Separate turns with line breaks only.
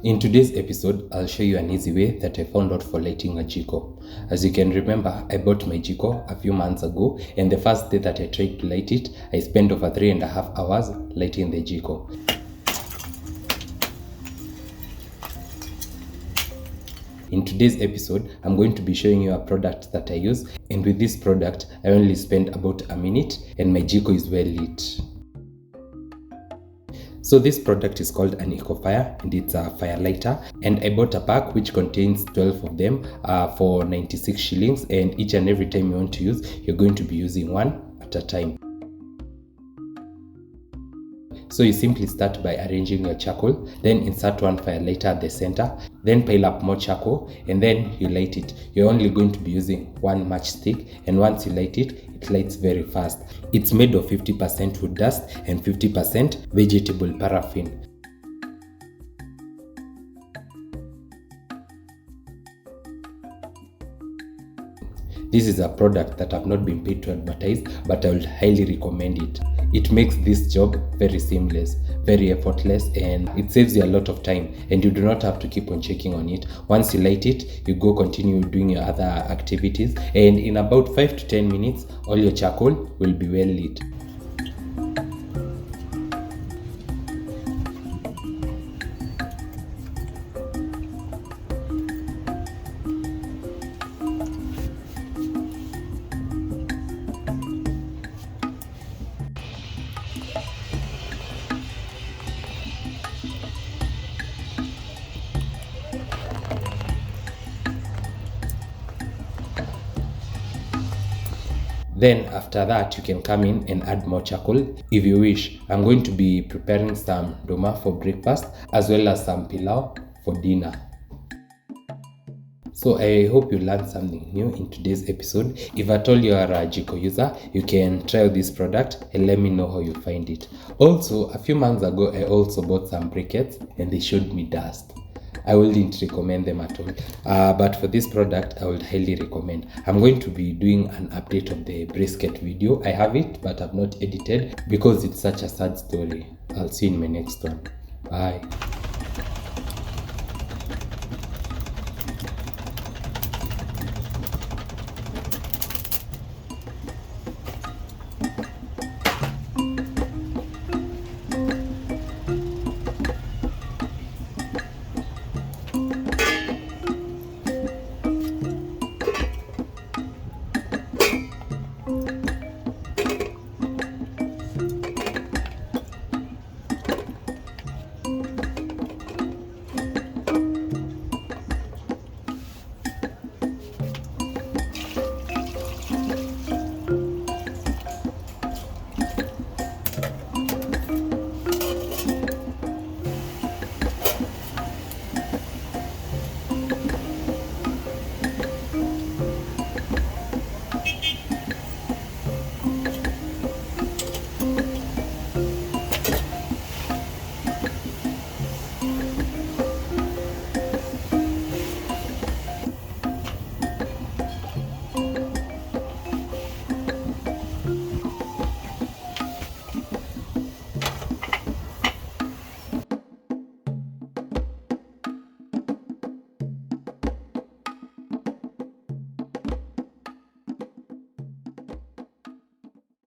In today's episode, I'll show you an easy way that I found out for lighting a Jiko. As you can remember, I bought my Jiko a few months ago, and the first day that I tried to light it, I spent over 3.5 hours lighting the Jiko. In today's episode, I'm going to be showing you a product that I use, and with this product, I only spent about a minute and my Jiko is well lit. So this product is called an Fire, and it's a fire lighter, and I bought a pack which contains 12 of them for 96 shillings, and each and every time you want to use, you're going to be using one at a time. So you simply start by arranging your charcoal, then insert one fire lighter at the center, then pile up more charcoal, and then you light it. You're only going to be using one matchstick, and once you light it, it lights very fast. It's made of 50% wood dust and 50% vegetable paraffin. This is a product that I've not been paid to advertise, but I would highly recommend it. It makes this job very seamless, very effortless, and it saves you a lot of time, and you do not have to keep on checking on it. Once you light it, you go continue doing your other activities, and in about 5 to 10 minutes, all your charcoal will be well lit. Then after that, you can come in and add more charcoal if you wish. I'm going to be preparing some doma for breakfast as well as some pilau for dinner. So I hope you learned something new in today's episode. If at all you are a Jiko user, you can try this product and let me know how you find it. Also, a few months ago, I also bought some briquettes and they showed me dust. I wouldn't recommend them at all. But for this product, I would highly recommend. I'm going to be doing an update of the brisket video. I have it, but I've not edited because it's such a sad story. I'll see you in my next one. Bye.